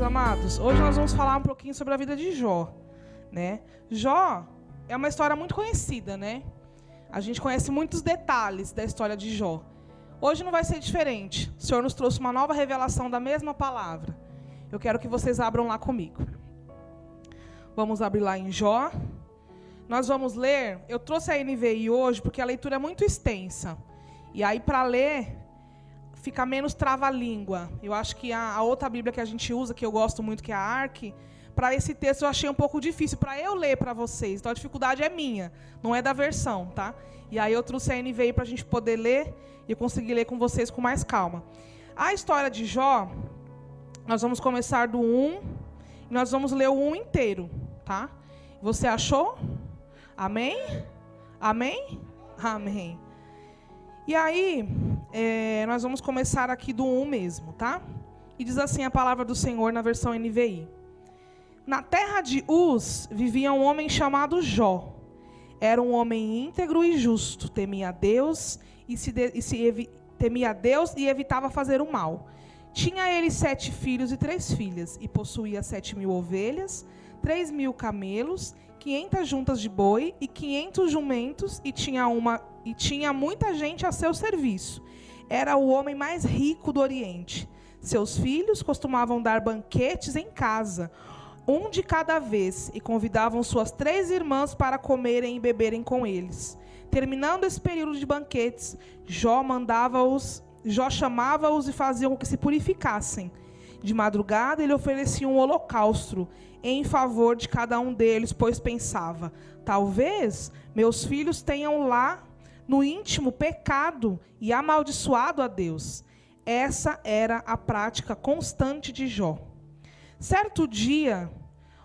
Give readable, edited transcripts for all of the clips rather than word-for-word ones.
amados. Hoje nós vamos falar um pouquinho sobre a vida de Jó, né? Jó é uma história muito conhecida, né? A gente conhece muitos detalhes da história de Jó. Hoje não vai ser diferente. O Senhor nos trouxe uma nova revelação da mesma palavra. Eu quero que vocês abram lá comigo. Vamos abrir lá em Jó. Nós vamos ler. Eu trouxe a NVI hoje porque a leitura é muito extensa. E aí, para ler, fica menos trava-língua. Eu acho que a outra Bíblia que a gente usa, que eu gosto muito, que é a ARC, para esse texto eu achei um pouco difícil para eu ler para vocês. Então a dificuldade é minha, não é da versão, tá? E aí eu trouxe a NVI para a gente poder ler e eu conseguir ler com vocês com mais calma. A história de Jó, nós vamos começar do 1 e nós vamos ler o 1 inteiro, tá? Você achou? Amém? Amém? Amém. E aí, nós vamos começar aqui do 1 mesmo, tá? E diz assim a palavra do Senhor na versão NVI. Na terra de Uz vivia um homem chamado Jó. Era um homem íntegro e justo, temia a Deus e evitava fazer o mal. Tinha ele 7 filhos e 3 filhas, e possuía 7.000 ovelhas, 3.000 camelos, 500 juntas de boi e 500 jumentos, e tinha muita gente a seu serviço. Era o homem mais rico do Oriente. Seus filhos costumavam dar banquetes em casa, um de cada vez, e convidavam suas 3 irmãs para comerem e beberem com eles. Terminando esse período de banquetes, Jó chamava-os e fazia com que se purificassem. De madrugada, ele oferecia um holocausto em favor de cada um deles, pois pensava, talvez meus filhos tenham lá no íntimo pecado e amaldiçoado a Deus. Essa era a prática constante de Jó. Certo dia,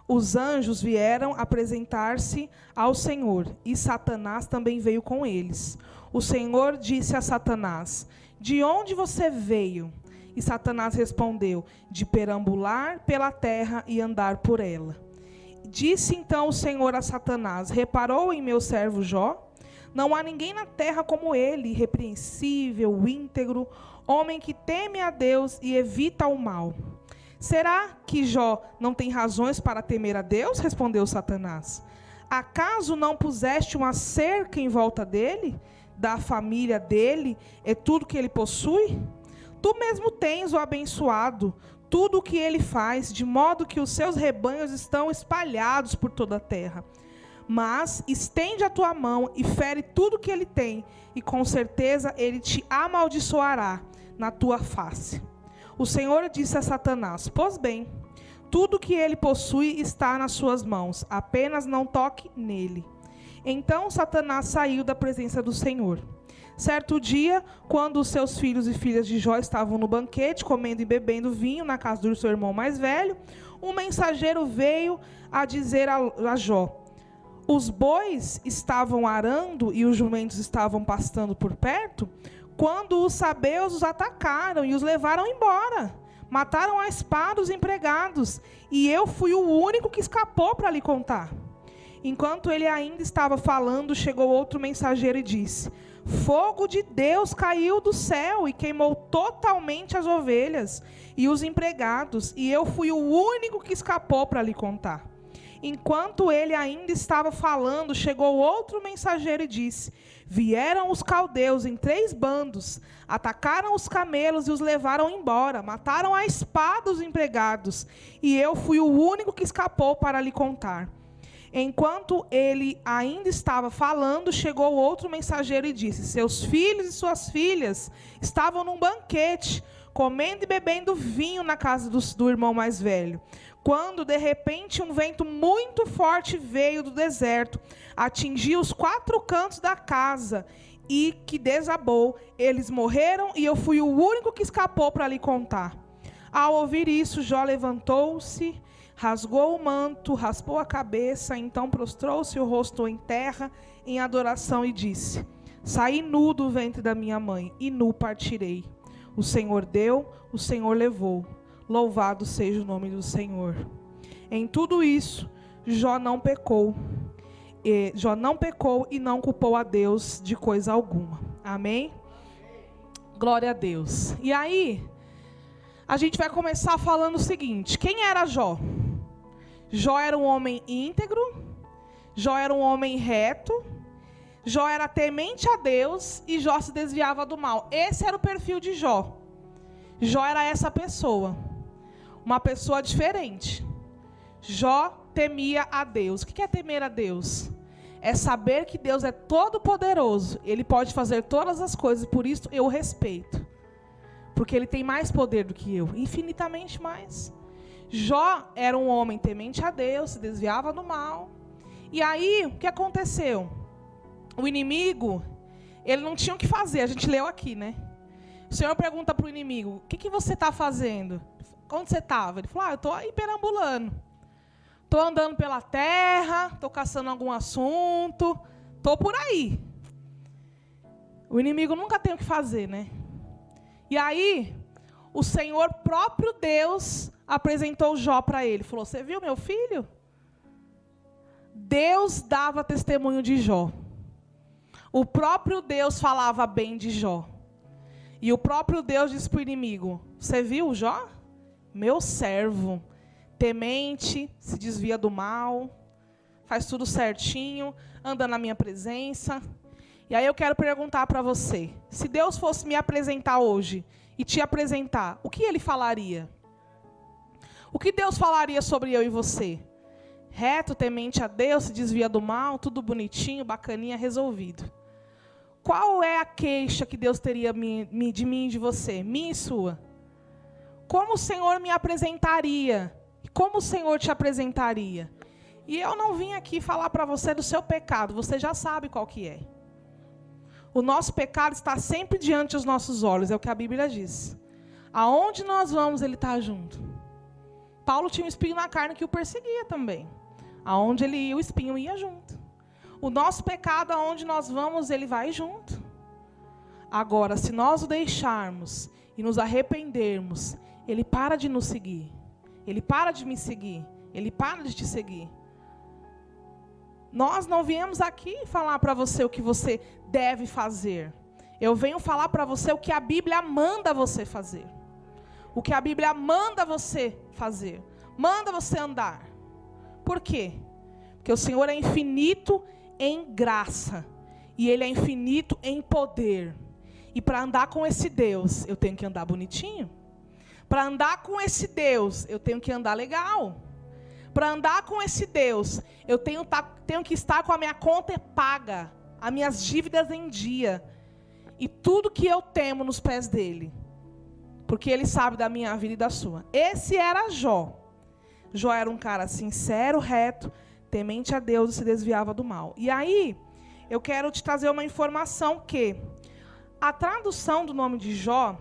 os anjos vieram apresentar-se ao Senhor, e Satanás também veio com eles. O Senhor disse a Satanás, de onde você veio? E Satanás respondeu, de perambular pela terra e andar por ela. Disse então o Senhor a Satanás, reparou em meu servo Jó? Não há ninguém na terra como ele, irrepreensível, íntegro, homem que teme a Deus e evita o mal. Será que Jó não tem razões para temer a Deus? Respondeu Satanás. Acaso não puseste uma cerca em volta dele? Da família dele é tudo que ele possui? Tu mesmo tens o abençoado, tudo o que ele faz, de modo que os seus rebanhos estão espalhados por toda a terra. Mas estende a tua mão e fere tudo o que ele tem, e com certeza ele te amaldiçoará na tua face. O Senhor disse a Satanás, pois bem, tudo que ele possui está nas suas mãos, apenas não toque nele. Então Satanás saiu da presença do Senhor. Certo dia, quando os seus filhos e filhas de Jó estavam no banquete, comendo e bebendo vinho na casa do seu irmão mais velho, um mensageiro veio a dizer a Jó, os bois estavam arando e os jumentos estavam pastando por perto, quando os sabeus os atacaram e os levaram embora. Mataram a espada os empregados, e eu fui o único que escapou para lhe contar. Enquanto ele ainda estava falando, chegou outro mensageiro e disse, fogo de Deus caiu do céu e queimou totalmente as ovelhas e os empregados, e eu fui o único que escapou para lhe contar. Enquanto ele ainda estava falando, chegou outro mensageiro e disse, vieram os caldeus em 3 bandos, atacaram os camelos e os levaram embora, mataram a espada os empregados, e eu fui o único que escapou para lhe contar. Enquanto ele ainda estava falando, chegou outro mensageiro e disse, seus filhos e suas filhas estavam num banquete, comendo e bebendo vinho na casa do irmão mais velho, quando de repente um vento muito forte veio do deserto, atingiu os 4 cantos da casa e que desabou. Eles morreram e eu fui o único que escapou para lhe contar. Ao ouvir isso, Jó levantou-se, rasgou o manto, raspou a cabeça, então prostrou-se o rosto em terra em adoração e disse, saí nu do ventre da minha mãe e nu partirei. O Senhor deu, o Senhor levou. Louvado seja o nome do Senhor. Em tudo isso, Jó não pecou e não culpou a Deus de coisa alguma. Amém? Glória a Deus. E aí, A gente vai começar falando o seguinte: quem era Jó? Jó era um homem íntegro, Jó era um homem reto, Jó era temente a Deus e Jó se desviava do mal. Esse era o perfil de Jó. Jó era essa pessoa, uma pessoa diferente. Jó temia a Deus. O que é temer a Deus? É saber que Deus é todo poderoso, Ele pode fazer todas as coisas, por isso eu o respeito. Porque Ele tem mais poder do que eu, infinitamente mais. Jó era um homem temente a Deus, se desviava do mal. E aí, o que aconteceu? O inimigo, ele não tinha o que fazer, a gente leu aqui, né? O Senhor pergunta para o inimigo: o que você está fazendo? Onde você estava? Ele falou: eu estou aí perambulando. Estou andando pela terra, estou caçando algum assunto, estou por aí. O inimigo nunca tem o que fazer, né? E aí, o Senhor próprio Deus apresentou Jó para ele. Falou: você viu meu filho? Deus dava testemunho de Jó. O próprio Deus falava bem de Jó. E o próprio Deus disse para o inimigo: você viu Jó? Meu servo, temente, se desvia do mal, faz tudo certinho, anda na minha presença. E aí eu quero perguntar para você: se Deus fosse me apresentar hoje e te apresentar, o que Ele falaria? O que Deus falaria sobre eu e você? Reto, temente a Deus, se desvia do mal, tudo bonitinho, bacaninha, resolvido. Qual é a queixa que Deus teria de mim e de você? Minha e sua. Como o Senhor me apresentaria? Como o Senhor te apresentaria? E eu não vim aqui falar para você do seu pecado, você já sabe qual que é. O nosso pecado está sempre diante dos nossos olhos, é o que a Bíblia diz. Aonde nós vamos, Ele está junto. Paulo tinha um espinho na carne que o perseguia também. Aonde ele ia, o espinho ia junto. O nosso pecado, aonde nós vamos, ele vai junto. Agora, se nós o deixarmos e nos arrependermos, ele para de nos seguir. Ele para de me seguir. Ele para de te seguir. Nós não viemos aqui falar para você o que você deve fazer. Eu venho falar para você o que a Bíblia manda você fazer. O que a Bíblia manda você fazer. Manda você andar. Por quê? Porque o Senhor é infinito em graça. E Ele é infinito em poder. E para andar com esse Deus, eu tenho que andar bonitinho. Para andar com esse Deus, eu tenho que andar legal. Para andar com esse Deus, eu tenho que estar com a minha conta paga. As minhas dívidas em dia. E tudo que eu temo nos pés dEle. Porque Ele sabe da minha vida e da sua. Esse era Jó. Jó era um cara sincero, reto, temente a Deus e se desviava do mal. E aí, eu quero te trazer uma informação que a tradução do nome de Jó,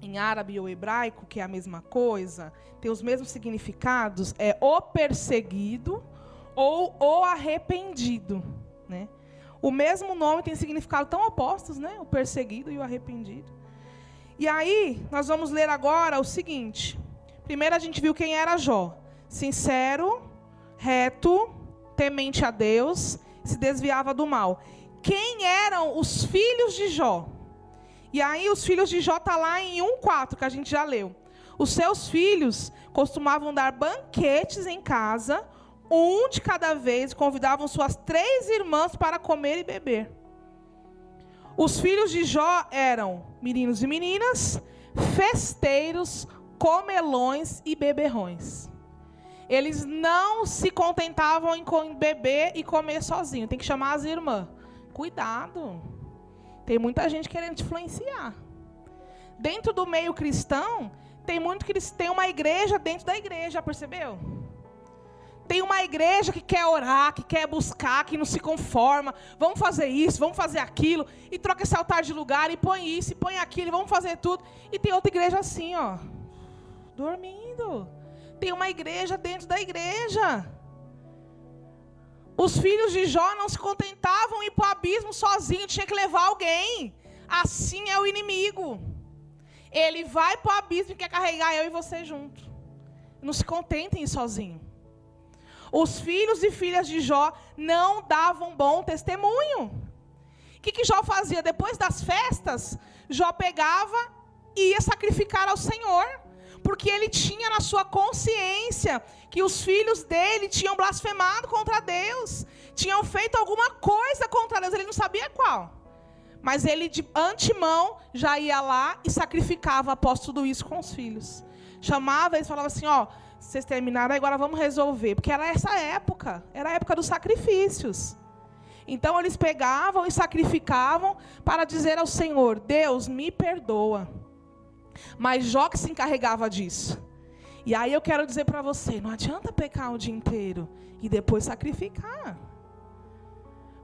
em árabe ou hebraico, que é a mesma coisa, tem os mesmos significados, é o perseguido ou o arrependido, né? O mesmo nome tem significado tão opostos, né? O perseguido e o arrependido. E aí, nós vamos ler agora o seguinte. Primeiro a gente viu quem era Jó. Sincero, reto, temente a Deus, se desviava do mal. Quem eram os filhos de Jó? E aí os filhos de Jó estão lá em 1:4, que a gente já leu. Os seus filhos costumavam dar banquetes em casa, um de cada vez, convidavam suas 3 irmãs para comer e beber. Os filhos de Jó eram meninos e meninas, festeiros, comelões e beberrões. Eles não se contentavam em beber e comer sozinho. Tem que chamar as irmãs. Cuidado. Tem muita gente querendo te influenciar. Dentro do meio cristão, tem uma igreja dentro da igreja, já percebeu? Tem uma igreja que quer orar, que quer buscar, que não se conforma. Vamos fazer isso, vamos fazer aquilo. E troca esse altar de lugar, e põe isso, e põe aquilo, e vamos fazer tudo. E tem outra igreja assim, ó, dormindo. Tem uma igreja dentro da igreja. Os filhos de Jó não se contentavam em ir para o abismo sozinho, tinha que levar alguém. Assim é o inimigo. Ele vai para o abismo e quer carregar eu e você junto. Não se contenta em ir sozinho. Os filhos e filhas de Jó não davam bom testemunho. O que Jó fazia? Depois das festas, Jó pegava e ia sacrificar ao Senhor. Porque ele tinha na sua consciência que os filhos dele tinham blasfemado contra Deus, tinham feito alguma coisa contra Deus, ele não sabia qual. Mas ele de antemão já ia lá e sacrificava após tudo isso com os filhos. Chamava eles e falava assim, ó, vocês terminaram, agora vamos resolver. Porque era essa época, era a época dos sacrifícios. Então eles pegavam e sacrificavam para dizer ao Senhor, Deus, me perdoa. Mas Jó que se encarregava disso. E aí eu quero dizer para você, não adianta pecar o dia inteiro e depois sacrificar.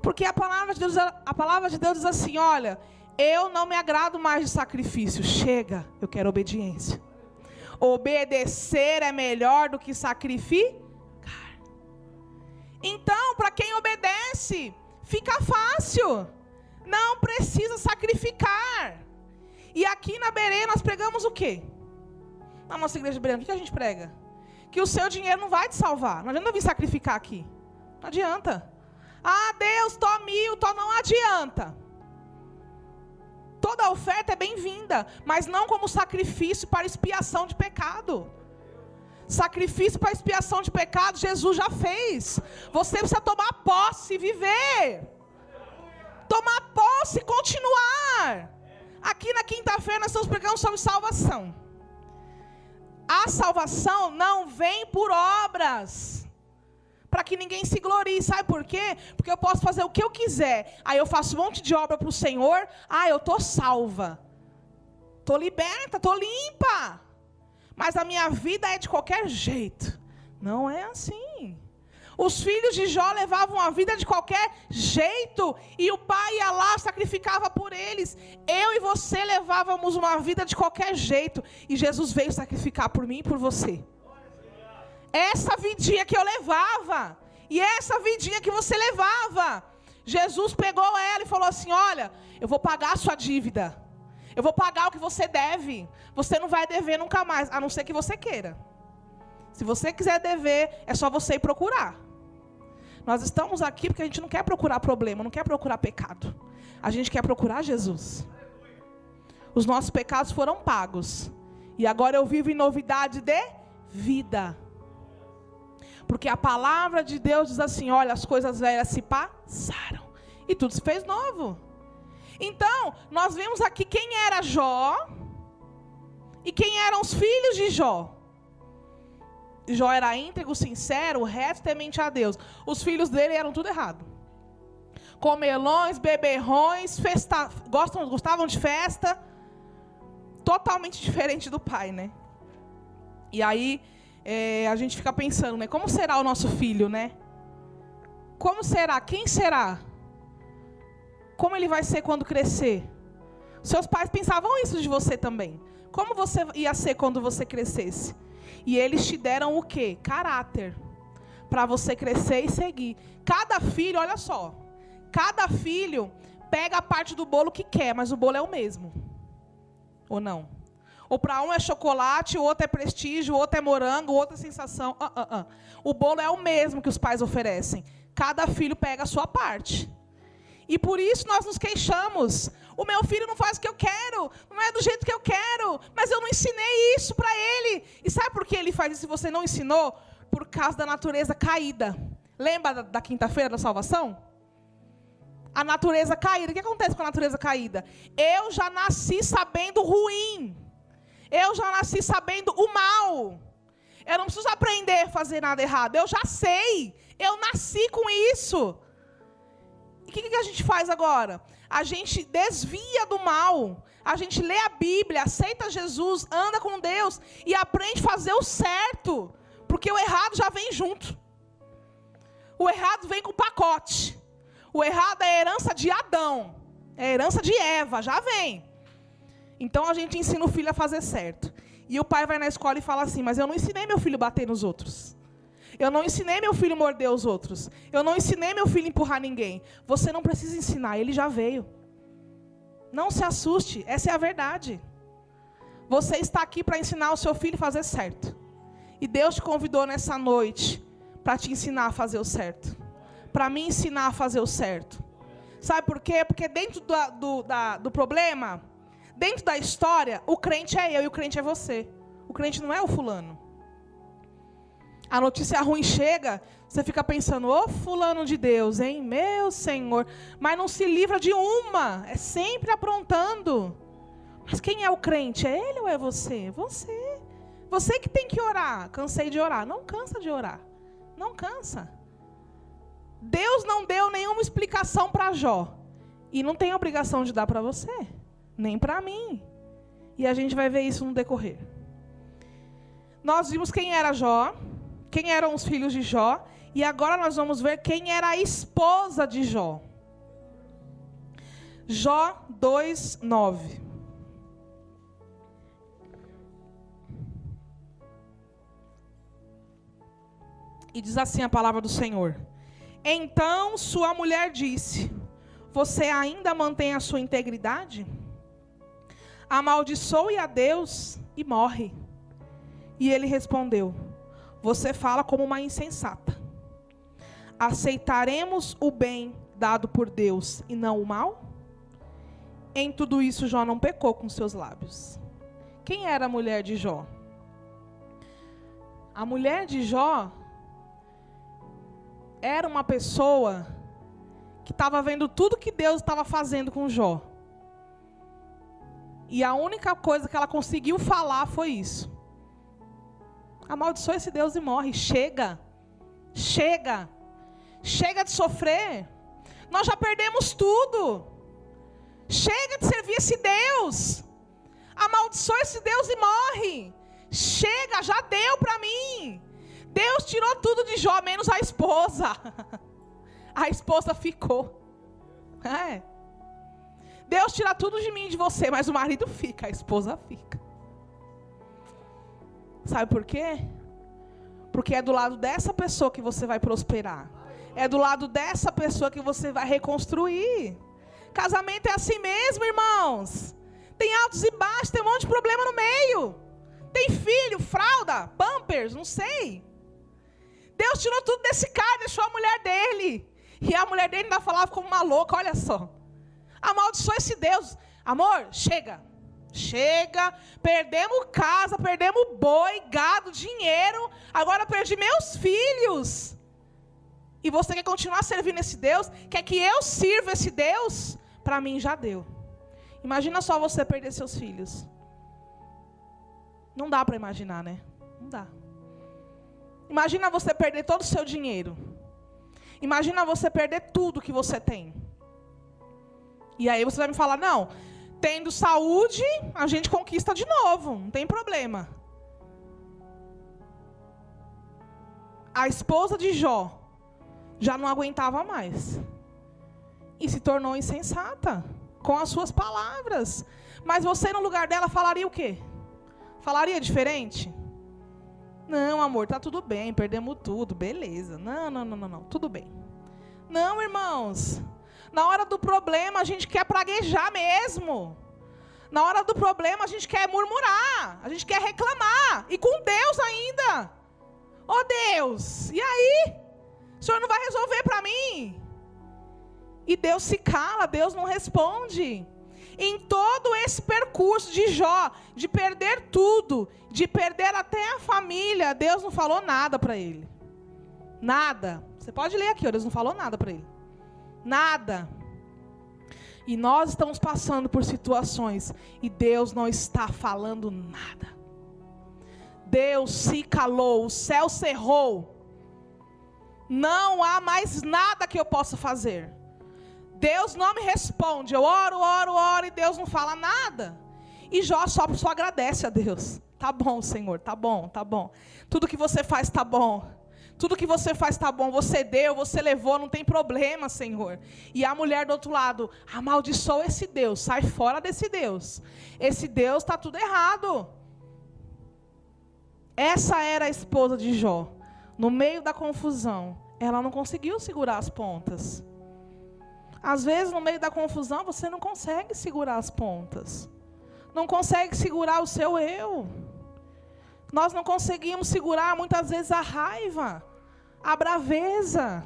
Porque a palavra de Deus diz assim, olha, eu não me agrado mais de sacrifício, chega, eu quero obediência. Obedecer é melhor do que sacrificar. Então, para quem obedece, fica fácil. Não precisa sacrificar. E aqui na Berê nós pregamos o quê? Na nossa igreja de Berê, o que a gente prega? Que o seu dinheiro não vai te salvar. Não adianta vir sacrificar aqui. Não adianta. Ah, Deus, tô 1000, não adianta. Toda oferta é bem-vinda, mas não como sacrifício para expiação de pecado. Sacrifício para expiação de pecado, Jesus já fez. Você precisa tomar posse e viver. Tomar posse e continuar. Aqui na quinta-feira nós estamos pregando sobre salvação. A salvação não vem por obras, para que ninguém se glorie. Sabe por quê? Porque eu posso fazer o que eu quiser. Aí eu faço um monte de obra para o Senhor. Ah, eu estou salva. Estou liberta, estou limpa. Mas a minha vida é de qualquer jeito. Não é assim. Os filhos de Jó levavam a vida de qualquer jeito. E o pai ia lá, sacrificava por eles. Eu e você levávamos uma vida de qualquer jeito. E Jesus veio sacrificar por mim e por você. Essa vidinha que eu levava, e essa vidinha que você levava, Jesus pegou ela e falou assim, olha, eu vou pagar a sua dívida, eu vou pagar o que você deve, você não vai dever nunca mais, a não ser que você queira. Se você quiser dever, é só você ir procurar. Nós estamos aqui porque a gente não quer procurar problema, não quer procurar pecado, a gente quer procurar Jesus. Os nossos pecados foram pagos, e agora eu vivo em novidade de vida. Porque a palavra de Deus diz assim, olha, as coisas velhas se passaram e tudo se fez novo. Então, nós vemos aqui quem era Jó e quem eram os filhos de Jó. Jó era íntegro, sincero, reto, temente a Deus. Os filhos dele eram tudo errado. Comelões, beberrões, gostavam de festa. Totalmente diferente do pai, né? E aí... a gente fica pensando, né? Como será o nosso filho, né? Como será? Quem será? Como ele vai ser quando crescer? Seus pais pensavam isso de você também. Como você ia ser quando você crescesse? E eles te deram o quê? Caráter. Para você crescer e seguir. Cada filho, olha só. Cada filho pega a parte do bolo que quer, mas o bolo é o mesmo. Ou não? Ou para um é chocolate, o outro é prestígio, o outro é morango, o outro é sensação. O bolo é o mesmo que os pais oferecem. Cada filho pega a sua parte. E por isso nós nos queixamos. O meu filho não faz o que eu quero, não é do jeito que eu quero, mas eu não ensinei isso para ele. E sabe por que ele faz isso se você não ensinou? Por causa da natureza caída. Lembra da quinta-feira da salvação? A natureza caída. O que acontece com a natureza caída? Eu já nasci sabendo ruim. Eu já nasci sabendo o mal. Eu não preciso aprender a fazer nada errado. Eu já sei. Eu nasci com isso. E o que a gente faz agora? A gente desvia do mal. A gente lê a Bíblia, aceita Jesus, anda com Deus e aprende a fazer o certo. Porque o errado já vem junto. O errado vem com o pacote. O errado é a herança de Adão. É a herança de Eva, já vem. Então a gente ensina o filho a fazer certo. E o pai vai na escola e fala assim, mas eu não ensinei meu filho a bater nos outros. Eu não ensinei meu filho a morder os outros. Eu não ensinei meu filho a empurrar ninguém. Você não precisa ensinar, ele já veio. Não se assuste, essa é a verdade. Você está aqui para ensinar o seu filho a fazer certo. E Deus te convidou nessa noite para te ensinar a fazer o certo. Para me ensinar a fazer o certo. Sabe por quê? Porque dentro do problema... Dentro da história, o crente é eu e o crente é você. O crente não é o fulano. A notícia ruim chega, você fica pensando, ô fulano de Deus, hein? Meu Senhor. Mas não se livra de uma. É sempre aprontando. Mas quem é o crente? É ele ou é você? Você. Você que tem que orar. Cansei de orar. Não cansa de orar. Não cansa. Deus não deu nenhuma explicação para Jó. E não tem obrigação de dar para você. Nem para mim. E a gente vai ver isso no decorrer. Nós vimos quem era Jó. Quem eram os filhos de Jó. E agora nós vamos ver quem era a esposa de Jó. Jó 2:9. E diz assim a palavra do Senhor. Então sua mulher disse: você ainda mantém a sua integridade? Amaldiçoe a Deus e morre. E ele respondeu: você fala como uma insensata. Aceitaremos o bem dado por Deus e não o mal? Em tudo isso Jó não pecou com seus lábios. Quem era a mulher de Jó? A mulher de Jó era uma pessoa que estava vendo tudo que Deus estava fazendo com Jó. E a única coisa que ela conseguiu falar foi isso. Amaldiçoa esse Deus e morre. Chega. Chega. Chega de sofrer. Nós já perdemos tudo. Chega de servir esse Deus. Amaldiçoa esse Deus e morre. Chega, já deu para mim. Deus tirou tudo de Jó, menos a esposa. A esposa ficou. É. Deus tira tudo de mim e de você, mas o marido fica, a esposa fica. Sabe por quê? Porque é do lado dessa pessoa que você vai prosperar. É do lado dessa pessoa que você vai reconstruir. Casamento é assim mesmo, irmãos. Tem altos e baixos, tem um monte de problema no meio. Tem filho, fralda, pampers, não sei. Deus tirou tudo desse cara, deixou a mulher dele. E a mulher dele ainda falava como uma louca, olha só. Amaldiçoa esse Deus. Amor, chega. Chega. Perdemos casa, perdemos boi, gado, dinheiro. Agora perdi meus filhos. E você quer continuar servindo esse Deus? Quer que eu sirva esse Deus? Para mim já deu. Imagina só você perder seus filhos. Não dá para imaginar, né? Não dá. Imagina você perder todo o seu dinheiro. Imagina você perder tudo que você tem. E aí você vai me falar, não, tendo saúde, a gente conquista de novo, não tem problema. A esposa de Jó já não aguentava mais. E se tornou insensata com as suas palavras. Mas você no lugar dela falaria o quê? Falaria diferente? Não, amor, tá tudo bem, perdemos tudo, beleza. Não, tudo bem. Não, irmãos. Na hora do problema, a gente quer praguejar mesmo. Na hora do problema, a gente quer murmurar. A gente quer reclamar. E com Deus ainda. Oh, Deus, e aí? O Senhor não vai resolver para mim? E Deus se cala, Deus não responde. Em todo esse percurso de Jó, de perder tudo, de perder até a família, Deus não falou nada para ele. Nada. Você pode ler aqui, Deus não falou nada para ele. Nada. E nós estamos passando por situações e Deus não está falando nada. Deus se calou, o céu cerrou. Não há mais nada que eu possa fazer. Deus não me responde. Eu oro e Deus não fala nada. E Jó só agradece a Deus. Tá bom, Senhor, tá bom. Tudo que você faz tá bom. Tudo que você faz está bom, você deu, você levou, não tem problema, Senhor. E a mulher do outro lado, amaldiçoa esse Deus, sai fora desse Deus. Esse Deus está tudo errado. Essa era a esposa de Jó. No meio da confusão, ela não conseguiu segurar as pontas. Às vezes, no meio da confusão, você não consegue segurar as pontas. Não consegue segurar o seu eu. Nós não conseguimos segurar, muitas vezes, a raiva, a braveza.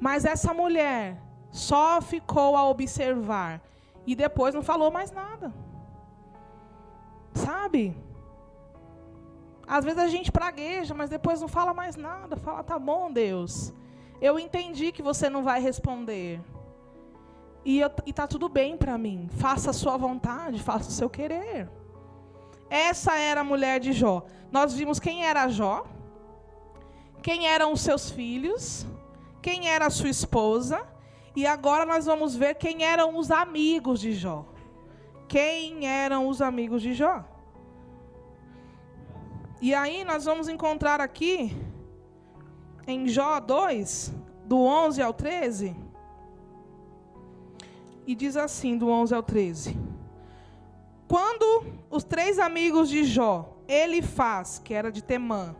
Mas essa mulher só ficou a observar. E depois não falou mais nada. Sabe? Às vezes a gente pragueja, mas depois não fala mais nada. Fala, tá bom, Deus. Eu entendi que você não vai responder. E tá tudo bem para mim. Faça a sua vontade, faça o seu querer. Essa era a mulher de Jó. Nós vimos quem era Jó, quem eram os seus filhos, quem era a sua esposa. E agora nós vamos ver quem eram os amigos de Jó. Quem eram os amigos de Jó? E aí nós vamos encontrar aqui, em Jó 2, do 11 ao 13. E diz assim, do 11 ao 13. Quando os 3 amigos de Jó, Elifaz, que era de Temã,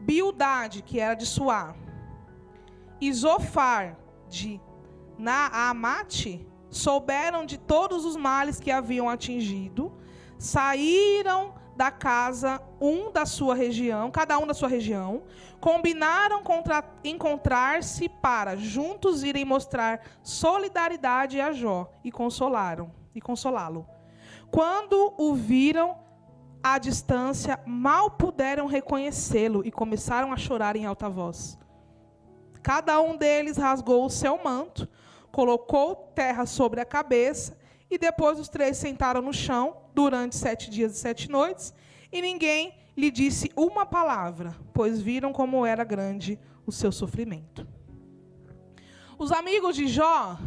Bildade, que era de Suá, e Zofar, de Naamate, souberam de todos os males que haviam atingido, saíram da casa da sua região, cada um da sua região, combinaram encontrar-se para juntos irem mostrar solidariedade a Jó e consolá-lo. Quando o viram à distância, mal puderam reconhecê-lo e começaram a chorar em alta voz. Cada um deles rasgou o seu manto, colocou terra sobre a cabeça, e depois os 3 sentaram no chão durante 7 dias e 7 noites, e ninguém lhe disse uma palavra, pois viram como era grande o seu sofrimento. Os amigos de Jó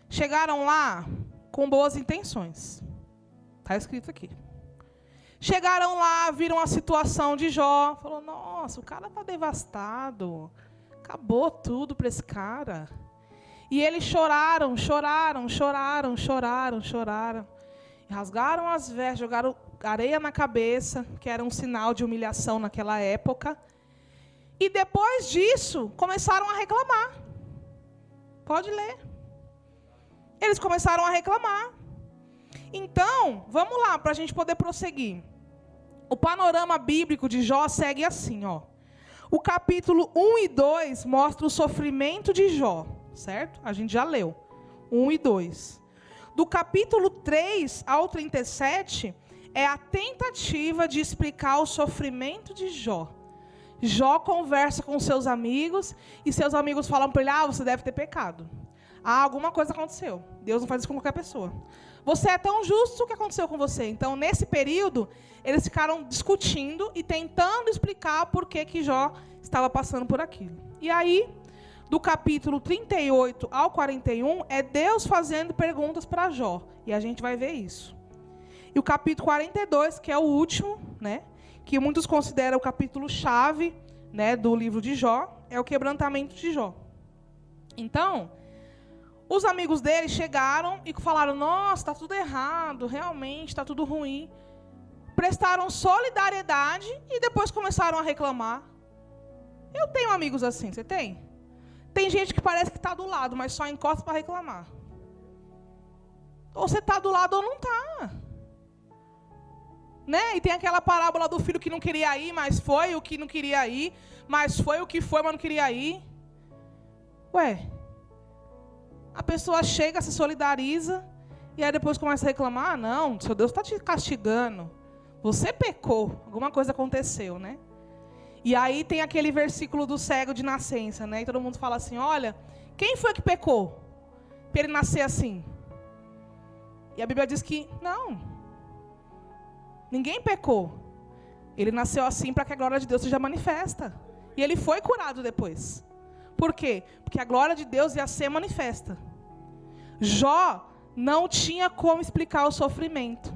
chegaram lá com boas intenções. Está escrito aqui. Chegaram lá, viram a situação de Jó, falou, nossa, o cara está devastado, acabou tudo para esse cara. E eles choraram. E rasgaram as vestes, jogaram areia na cabeça, que era um sinal de humilhação naquela época. E depois disso, começaram a reclamar. Pode ler. Eles começaram a reclamar. Então, vamos lá, para a gente poder prosseguir. O panorama bíblico de Jó segue assim, ó. O capítulo 1 e 2 mostra o sofrimento de Jó, certo? A gente já leu. 1 e 2. Do capítulo 3 ao 37, é a tentativa de explicar o sofrimento de Jó. Jó conversa com seus amigos, e seus amigos falam para ele, você deve ter pecado. Alguma coisa aconteceu. Deus não faz isso com qualquer pessoa. Você é tão justo, o que aconteceu com você? Então, nesse período, eles ficaram discutindo e tentando explicar por que Jó estava passando por aquilo. E aí, do capítulo 38 ao 41, é Deus fazendo perguntas para Jó. E a gente vai ver isso. E o capítulo 42, que é o último, né, que muitos consideram o capítulo-chave, né, do livro de Jó, é o quebrantamento de Jó. Então, os amigos dele chegaram e falaram, nossa, está tudo errado, realmente está tudo ruim. Prestaram solidariedade e depois começaram a reclamar. Eu tenho amigos assim, você tem? Tem gente que parece que está do lado, mas só encosta para reclamar. Ou você está do lado ou não está. Né? E tem aquela parábola do filho que não queria ir, mas foi, o que não queria ir, mas foi o que foi, mas não queria ir. Ué, a pessoa chega, se solidariza, e aí depois começa a reclamar, não, seu Deus está te castigando. Você pecou, alguma coisa aconteceu, né? E aí tem aquele versículo do cego de nascença, né? E todo mundo fala assim, olha, quem foi que pecou para ele nascer assim? E a Bíblia diz que, não, ninguém pecou. Ele nasceu assim para que a glória de Deus seja manifesta. E ele foi curado depois. Por quê? Porque a glória de Deus ia ser manifesta. Jó não tinha como explicar o sofrimento.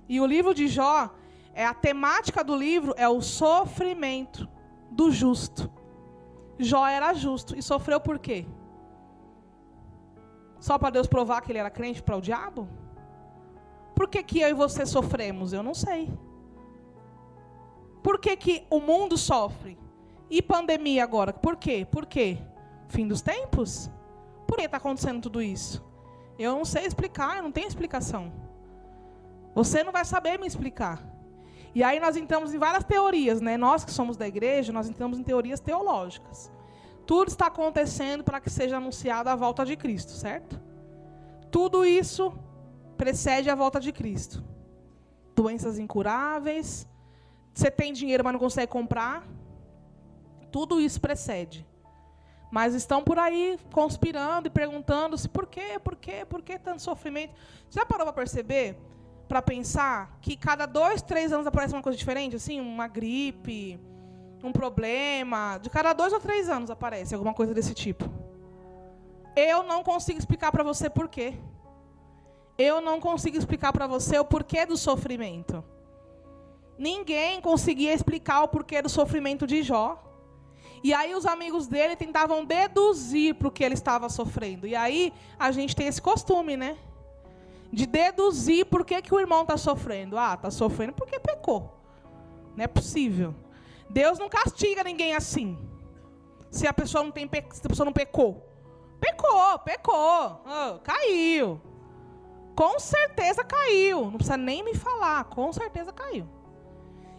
E o livro de Jó, a temática do livro é o sofrimento do justo. Jó era justo e sofreu por quê? Só para Deus provar que ele era crente para o diabo? Por que eu e você sofremos? Eu não sei. Por que o mundo sofre? E pandemia agora? Por quê? Por quê? Fim dos tempos? Por que está acontecendo tudo isso? Eu não sei explicar, eu não tenho explicação. Você não vai saber me explicar. E aí nós entramos em várias teorias, né? Nós que somos da igreja, nós entramos em teorias teológicas. Tudo está acontecendo para que seja anunciada a volta de Cristo, certo? Tudo isso precede a volta de Cristo. Doenças incuráveis, Você tem dinheiro, mas não consegue comprar. Tudo isso precede. Mas estão por aí conspirando e perguntando-se por quê tanto sofrimento. Já parou para perceber, para pensar, que cada 2, 3 anos aparece uma coisa diferente? Assim, uma gripe, um problema. De cada 2 ou 3 anos aparece alguma coisa desse tipo. Eu não consigo explicar para você por quê. Eu não consigo explicar para você o porquê do sofrimento. Ninguém conseguia explicar o porquê do sofrimento de Jó. E aí os amigos dele tentavam deduzir para o que ele estava sofrendo. E aí a gente tem esse costume, né? De deduzir por que o irmão está sofrendo. Ah, está sofrendo porque pecou. Não é possível. Deus não castiga ninguém assim. Se a pessoa não pecou. Pecou. Oh, caiu. Com certeza caiu. Não precisa nem me falar. Com certeza caiu.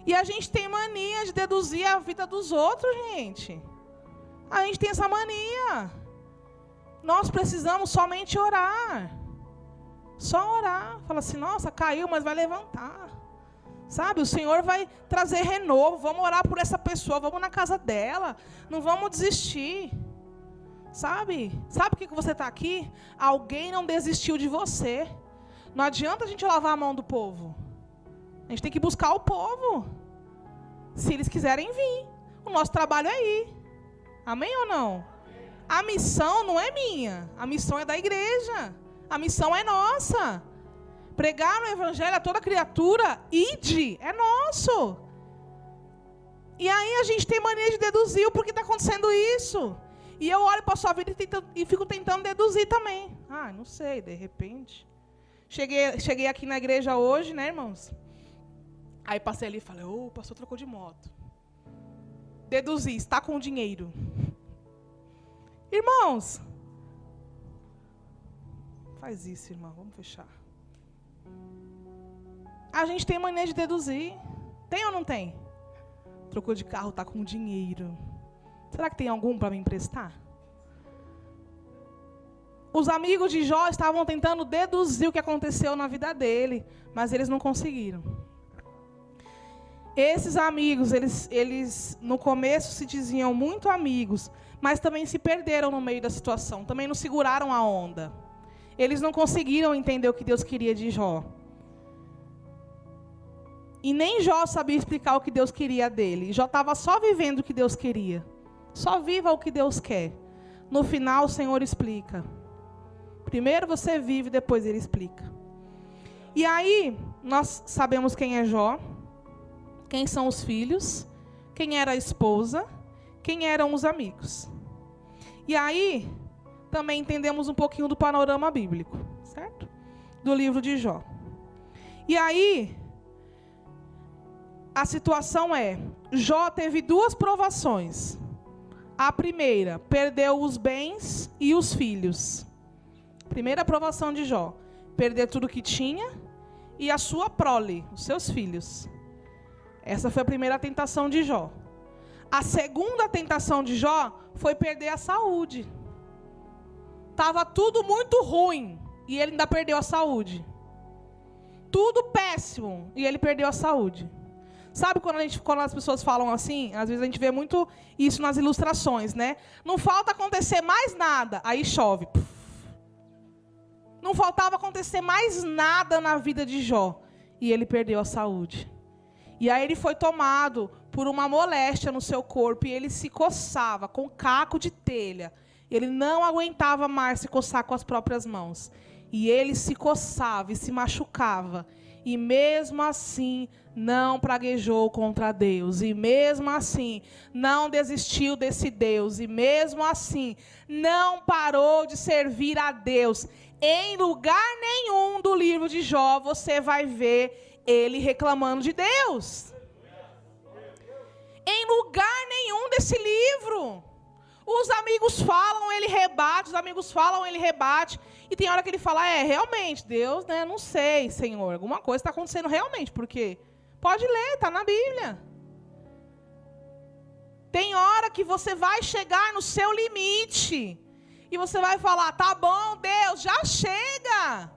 E a gente tem mania de deduzir a vida dos outros, gente. A gente tem essa mania. Nós precisamos somente orar. Só orar. Fala assim, nossa, caiu, mas vai levantar. Sabe, o Senhor vai trazer renovo. Vamos orar por essa pessoa, vamos na casa dela. Não vamos desistir. Sabe por que você está aqui? Alguém não desistiu de você. Não adianta a gente lavar a mão do povo. A gente tem que buscar o povo. Se eles quiserem vir. O nosso trabalho é ir. Amém ou não? A missão não é minha. A missão é da igreja. A missão é nossa. Pregar o evangelho a toda criatura, ide, é nosso. E aí a gente tem mania de deduzir o porquê está acontecendo isso. E eu olho para a sua vida e fico tentando deduzir também. Ah, não sei, de repente. Cheguei aqui na igreja hoje, né, irmãos? Aí passei ali e falei, o pastor trocou de moto. Deduzi, está com dinheiro. Irmãos, faz isso, irmão, vamos fechar. A gente tem mania de deduzir. Tem ou não tem? Trocou de carro, está com dinheiro. Será que tem algum para me emprestar? Os amigos de Jó estavam tentando deduzir o que aconteceu na vida dele, mas eles não conseguiram. Esses amigos, eles no começo se diziam muito amigos, mas também se perderam no meio da situação, também não seguraram a onda. Eles não conseguiram entender o que Deus queria de Jó. E nem Jó sabia explicar o que Deus queria dele. Jó estava só vivendo o que Deus queria. Só viva o que Deus quer. No final, o Senhor explica. Primeiro você vive, depois Ele explica. E aí, nós sabemos quem é Jó. Quem são os filhos, quem era a esposa, quem eram os amigos. E aí, também entendemos um pouquinho do panorama bíblico, certo? Do livro de Jó. E aí, a situação é, Jó teve 2 provações. A primeira, perdeu os bens e os filhos. Primeira provação de Jó, perder tudo que tinha e a sua prole, os seus filhos. Essa foi a primeira tentação de Jó. A segunda tentação de Jó foi perder a saúde. Estava tudo muito ruim e ele ainda perdeu a saúde. Tudo péssimo e ele perdeu a saúde. Sabe quando as pessoas falam assim? Às vezes a gente vê muito isso nas ilustrações, né? Não falta acontecer mais nada, aí chove. Não faltava acontecer mais nada na vida de Jó e ele perdeu a saúde. E aí ele foi tomado por uma moléstia no seu corpo e ele se coçava com caco de telha. Ele não aguentava mais se coçar com as próprias mãos. E ele se coçava e se machucava. E mesmo assim não praguejou contra Deus. E mesmo assim não desistiu desse Deus. E mesmo assim não parou de servir a Deus. Em lugar nenhum do livro de Jó você vai ver ele reclamando de Deus. Em lugar nenhum desse livro. Os amigos falam, ele rebate. Os amigos falam, ele rebate. E tem hora que ele fala, realmente, Deus, né? Não sei, Senhor. Alguma coisa está acontecendo realmente. Porque pode ler, está na Bíblia. Tem hora que você vai chegar no seu limite. E você vai falar, tá bom, Deus, já chega.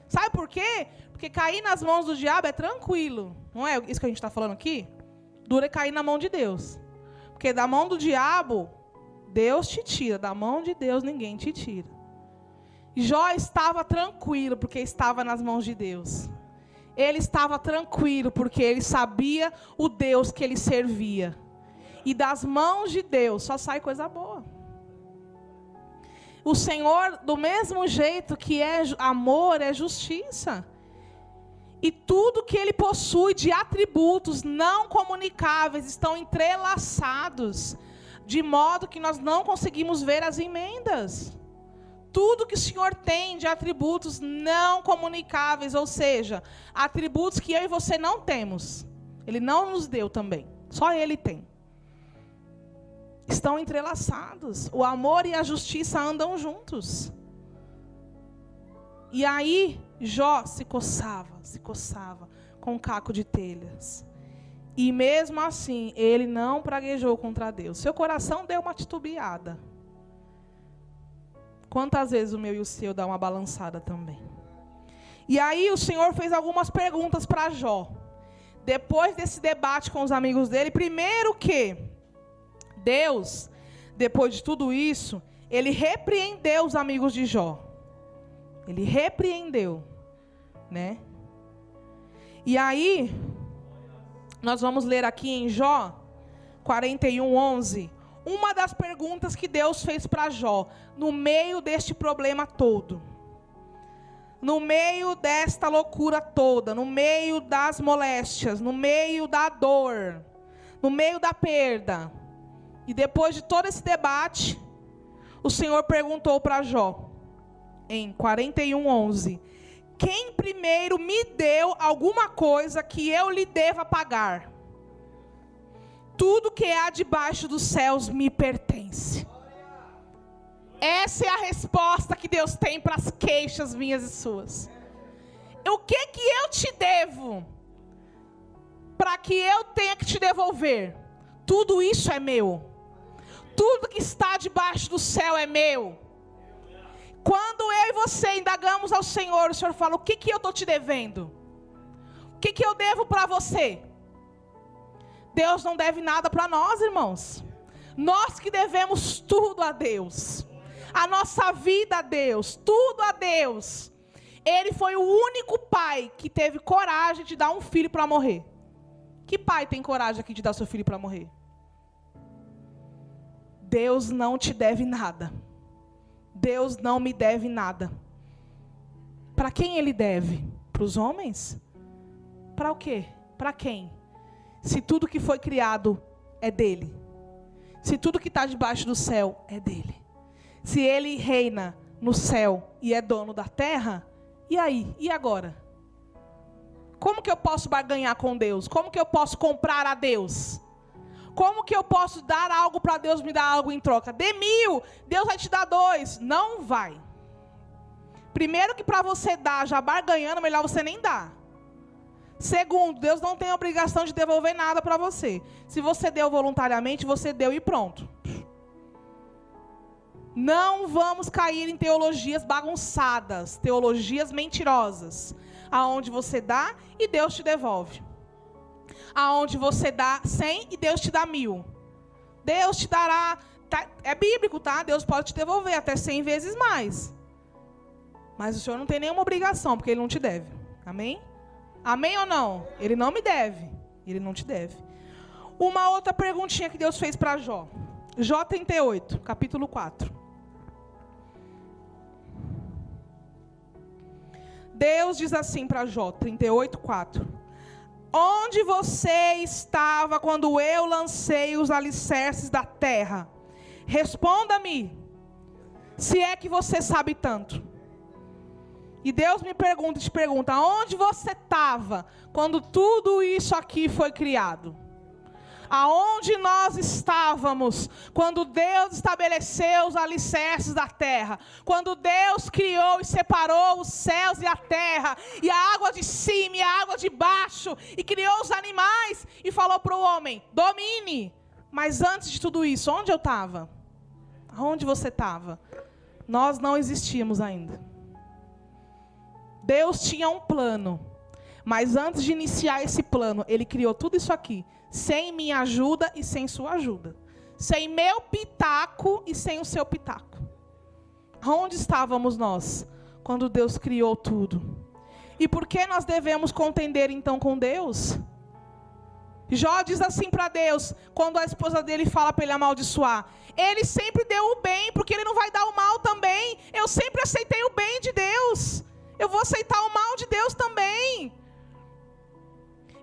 Sabe por quê? Porque cair nas mãos do diabo é tranquilo. Não é isso que a gente está falando aqui? Dura é cair na mão de Deus. Porque da mão do diabo, Deus te tira. Da mão de Deus, ninguém te tira. Jó estava tranquilo, porque estava nas mãos de Deus. Ele estava tranquilo, porque ele sabia o Deus que ele servia. E das mãos de Deus só sai coisa boa. O Senhor, do mesmo jeito que é amor, é justiça. E tudo que ele possui de atributos não comunicáveis estão entrelaçados, de modo que nós não conseguimos ver as emendas. Tudo que o Senhor tem de atributos não comunicáveis, ou seja, atributos que eu e você não temos. Ele não nos deu também, só Ele tem. Estão entrelaçados. O amor e a justiça andam juntos. E aí, Jó se coçava com um caco de telhas. E mesmo assim, ele não praguejou contra Deus. Seu coração deu uma titubeada. Quantas vezes o meu e o seu dá uma balançada também? E aí o Senhor fez algumas perguntas para Jó. Depois desse debate com os amigos dele, primeiro que Deus, depois de tudo isso, ele repreendeu os amigos de Jó. Ele repreendeu, né? E aí, nós vamos ler aqui em Jó 41:11, uma das perguntas que Deus fez para Jó, no meio deste problema todo. No meio desta loucura toda, no meio das moléstias, no meio da dor, no meio da perda. E depois de todo esse debate, o Senhor perguntou para Jó, em 41:11, quem primeiro me deu alguma coisa que eu lhe deva pagar? Tudo que há debaixo dos céus me pertence. Essa é a resposta que Deus tem para as queixas minhas e suas. O que eu te devo para que eu tenha que te devolver? Tudo isso é meu. Tudo que está debaixo do céu é meu. Quando eu e você indagamos ao Senhor, o Senhor fala, o que eu estou te devendo? O que eu devo para você? Deus não deve nada para nós, irmãos. Nós que devemos tudo a Deus. A nossa vida a Deus, tudo a Deus. Ele foi o único pai que teve coragem de dar um filho para morrer. Que pai tem coragem aqui de dar seu filho para morrer? Deus não te deve nada. Deus não me deve nada. Para quem Ele deve? Para os homens? Para o quê? Para quem? Se tudo que foi criado é dele. Se tudo que está debaixo do céu é dele. Se Ele reina no céu e é dono da terra, e aí? E agora? Como que eu posso barganhar com Deus? Como que eu posso comprar a Deus? Como que eu posso dar algo para Deus me dar algo em troca? Dê 1.000, Deus vai te dar 2. Não vai. Primeiro que para você dar, já barganhando, melhor você nem dar. Segundo, Deus não tem a obrigação de devolver nada para você. Se você deu voluntariamente, você deu e pronto. Não vamos cair em teologias bagunçadas, teologias mentirosas, aonde você dá e Deus te devolve. Aonde você dá 100 e Deus te dá 1.000. Deus te dará, é bíblico, tá? Deus pode te devolver até 100 vezes mais. Mas o Senhor não tem nenhuma obrigação, porque Ele não te deve. Amém? Amém ou não? Ele não me deve. Ele não te deve. Uma outra perguntinha que Deus fez para Jó. Jó 38, capítulo 4. Deus diz assim para Jó, 38, 4. Onde você estava quando eu lancei os alicerces da terra? Responda-me, se é que você sabe tanto. E Deus me pergunta, te pergunta, onde você estava quando tudo isso aqui foi criado? Aonde nós estávamos quando Deus estabeleceu os alicerces da terra? Quando Deus criou e separou os céus e a terra, e a água de cima e a água de baixo, e criou os animais, e falou para o homem, domine. Mas antes de tudo isso, onde eu estava? Aonde você estava? Nós não existíamos ainda. Deus tinha um plano, mas antes de iniciar esse plano, Ele criou tudo isso aqui, sem minha ajuda e sem sua ajuda. Sem meu pitaco e sem o seu pitaco. Onde estávamos nós quando Deus criou tudo? E por que nós devemos contender então com Deus? Jó diz assim para Deus, quando a esposa dele fala para ele amaldiçoar: ele sempre deu o bem, porque ele não vai dar o mal também. Eu sempre aceitei o bem de Deus, eu vou aceitar o mal de Deus também.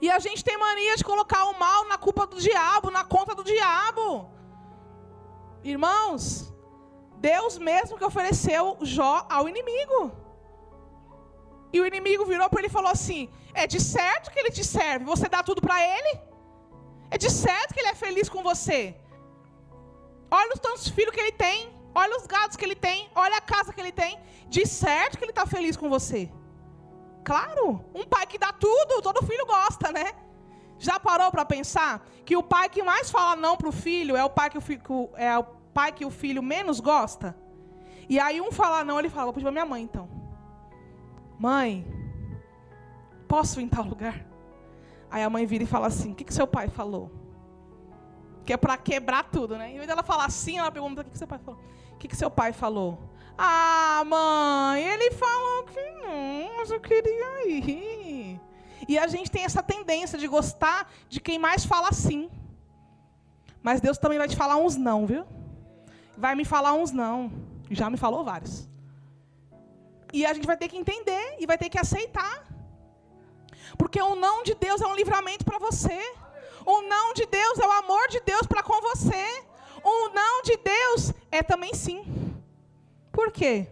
E a gente tem mania de colocar o mal na culpa do diabo, na conta do diabo. Irmãos, Deus mesmo que ofereceu Jó ao inimigo. E o inimigo virou para ele e falou assim: é de certo que ele te serve, você dá tudo para ele? É de certo que ele é feliz com você? Olha os tantos filhos que ele tem, olha os gados que ele tem, olha a casa que ele tem. De certo que ele está feliz com você? Claro, um pai que dá tudo, todo filho gosta, né? Já parou para pensar que o pai que mais fala não para o filho é o pai que o filho menos gosta? E aí um fala não, ele fala: vou pedir para minha mãe então. Mãe, posso ir em tal lugar? Aí a mãe vira e fala assim: o que seu pai falou? Que é para quebrar tudo, né? Em vez dela falar assim, ela pergunta: o que seu pai falou? O que seu pai falou? Ah, mãe, ele falou que não, mas eu queria ir. E a gente tem essa tendência de gostar de quem mais fala sim. Mas Deus também vai te falar uns não, viu? Vai me falar uns não. Já me falou vários. E a gente vai ter que entender e vai ter que aceitar. Porque o não de Deus é um livramento para você. O não de Deus é o amor de Deus para com você. O não de Deus é também sim. Por quê?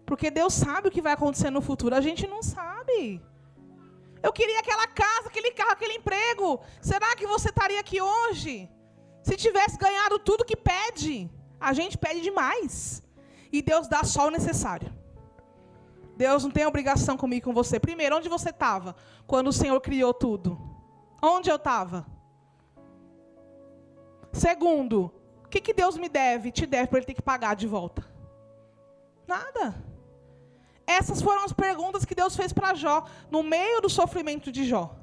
Porque Deus sabe o que vai acontecer no futuro. A gente não sabe. Eu queria aquela casa, aquele carro, aquele emprego. Será que você estaria aqui hoje? Se tivesse ganhado tudo que pede. A gente pede demais. E Deus dá só o necessário. Deus não tem obrigação comigo e com você. Primeiro, onde você estava quando o Senhor criou tudo? Onde eu estava? Segundo, o que Deus me deve, te deve para Ele ter que pagar de volta? Nada. Essas foram as perguntas que Deus fez para Jó, no meio do sofrimento de Jó.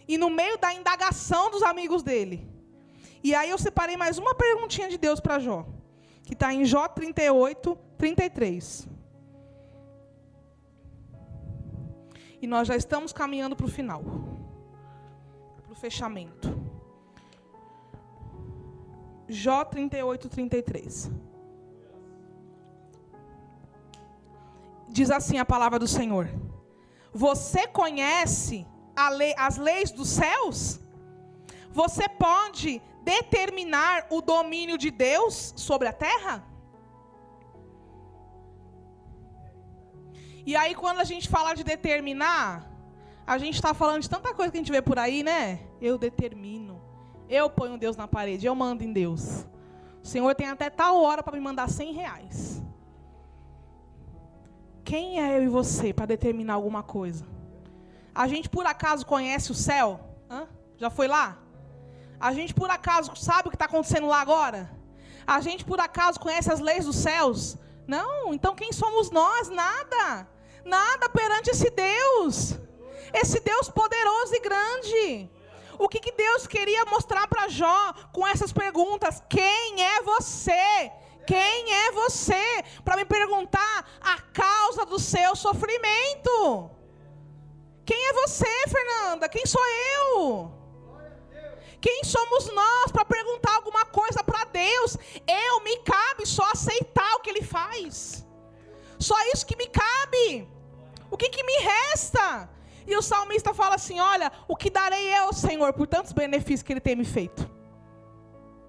E no meio da indagação dos amigos dele. E aí eu separei mais uma perguntinha de Deus para Jó, que está em Jó 38, 33. E nós já estamos caminhando para o final. Para o fechamento. Jó 38, 33. Diz assim a palavra do Senhor: você conhece as leis dos céus? Você pode determinar o domínio de Deus sobre a terra? E aí, quando a gente fala de determinar, a gente está falando de tanta coisa que a gente vê por aí, né? Eu determino. Eu ponho Deus na parede, eu mando em Deus. O Senhor tem até tal hora para me mandar R$100. Quem é eu e você para determinar alguma coisa? A gente por acaso conhece o céu? Já foi lá? A gente por acaso sabe o que está acontecendo lá agora? A gente por acaso conhece as leis dos céus? Não, então quem somos nós? Nada. Nada perante esse Deus. Esse Deus poderoso e grande. O que Deus queria mostrar para Jó com essas perguntas? Quem é você? Quem é você? Para me perguntar a causa do seu sofrimento. Quem é você, Fernanda? Quem sou eu? Quem somos nós para perguntar alguma coisa para Deus? Me cabe só aceitar o que Ele faz. Só isso que me cabe. O que me resta? E o salmista fala assim: olha, o que darei eu, Senhor, por tantos benefícios que Ele tem me feito?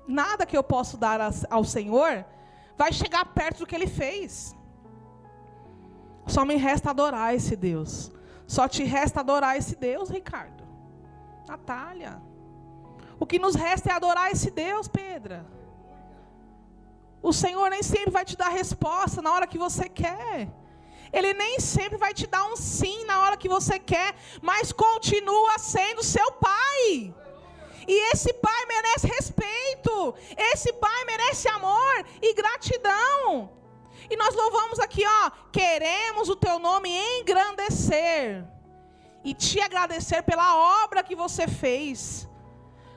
Nada que eu possa dar ao Senhor vai chegar perto do que Ele fez. Só me resta adorar esse Deus. Só te resta adorar esse Deus, Ricardo. Natália. O que nos resta é adorar esse Deus, Pedra. O Senhor nem sempre vai te dar resposta na hora que você quer. Ele nem sempre vai te dar um sim na hora que você quer, mas continua sendo seu Pai. E esse Pai merece respeito. Esse Pai merece amor e gratidão. E nós louvamos aqui, queremos o teu nome engrandecer e te agradecer pela obra que você fez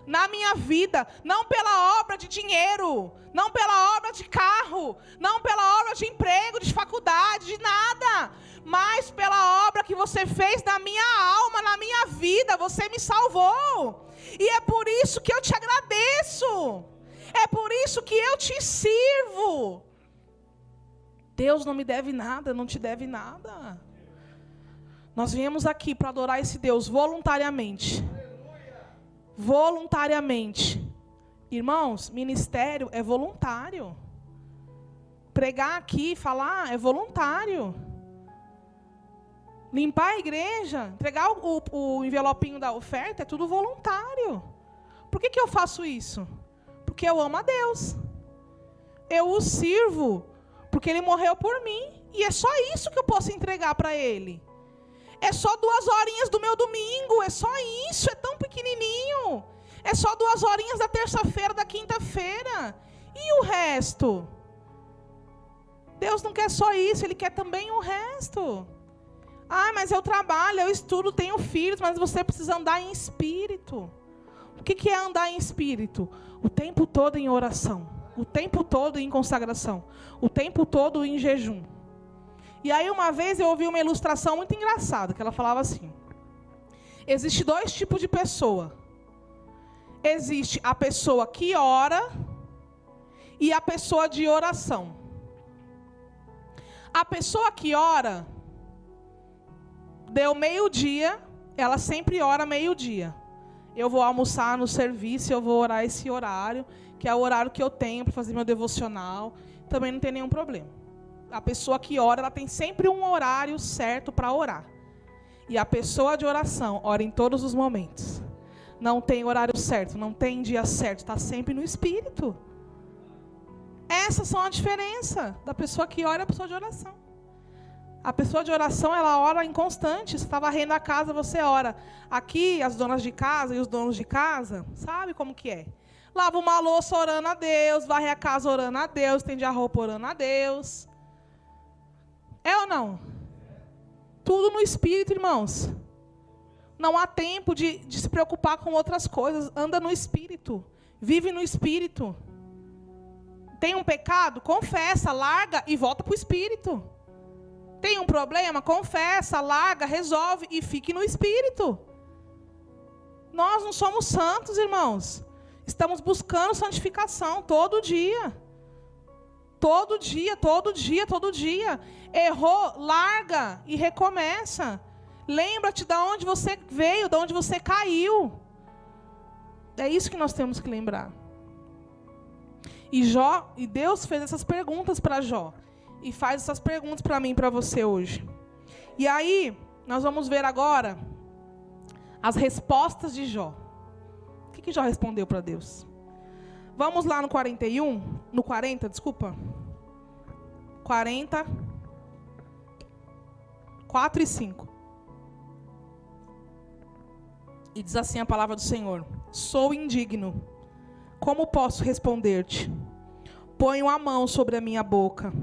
na minha vida, não pela obra de dinheiro, não pela obra de carro, não pela obra de emprego, de faculdade, de nada, mas pela obra que você fez na minha alma, na minha vida. Você me salvou, e é por isso que eu te agradeço, é por isso que eu te sirvo. Deus não me deve nada, não te deve nada. Nós viemos aqui para adorar esse Deus voluntariamente. Voluntariamente. Irmãos, ministério é voluntário. Pregar aqui, falar é voluntário. Limpar a igreja, entregar o envelopinho da oferta é tudo voluntário. Por que eu faço isso? Porque eu amo a Deus. Eu o sirvo porque Ele morreu por mim. E é só isso que eu posso entregar para Ele. É só 2 horinhas do meu domingo, é só isso, é tão pequenininho. É só 2 horinhas da terça-feira, da quinta-feira. E o resto? Deus não quer só isso, Ele quer também o resto. Ah, mas eu trabalho, eu estudo, tenho filhos, mas você precisa andar em espírito. O que é andar em espírito? O tempo todo em oração, o tempo todo em consagração, o tempo todo em jejum. E aí uma vez eu ouvi uma ilustração muito engraçada, que ela falava assim: existe 2 tipos de pessoa. Existe a pessoa que ora e a pessoa de oração. A pessoa que ora, deu meio-dia, ela sempre ora meio-dia. Eu vou almoçar no serviço, eu vou orar esse horário, que é o horário que eu tenho para fazer meu devocional. Também não tem nenhum problema. A pessoa que ora, ela tem sempre um horário certo para orar. E a pessoa de oração ora em todos os momentos. Não tem horário certo, não tem dia certo, está sempre no Espírito. Essas são a diferença da pessoa que ora e a pessoa de oração. A pessoa de oração, ela ora inconstante. Você está varrendo a casa, você ora. Aqui, as donas de casa e os donos de casa, sabe como que é? Lava uma louça orando a Deus, varre a casa orando a Deus, estende a roupa orando a Deus. É ou não? Tudo no Espírito, irmãos. Não há tempo de se preocupar com outras coisas. Anda no Espírito. Vive no Espírito. Tem um pecado? Confessa, larga e volta para o Espírito. Tem um problema? Confessa, larga, resolve e fique no Espírito. Nós não somos santos, irmãos. Estamos buscando santificação todo dia. Todo dia, todo dia, todo dia. Errou, larga e recomeça. Lembra-te de onde você veio, de onde você caiu. É isso que nós temos que lembrar. E Deus fez essas perguntas para Jó. E faz essas perguntas para mim e para você hoje. E aí, nós vamos ver agora as respostas de Jó. O que Jó respondeu para Deus? Vamos lá no 40, desculpa. 40, 4 e 5. E diz assim a palavra do Senhor: sou indigno. Como posso responder-te? Ponho a mão sobre a minha boca.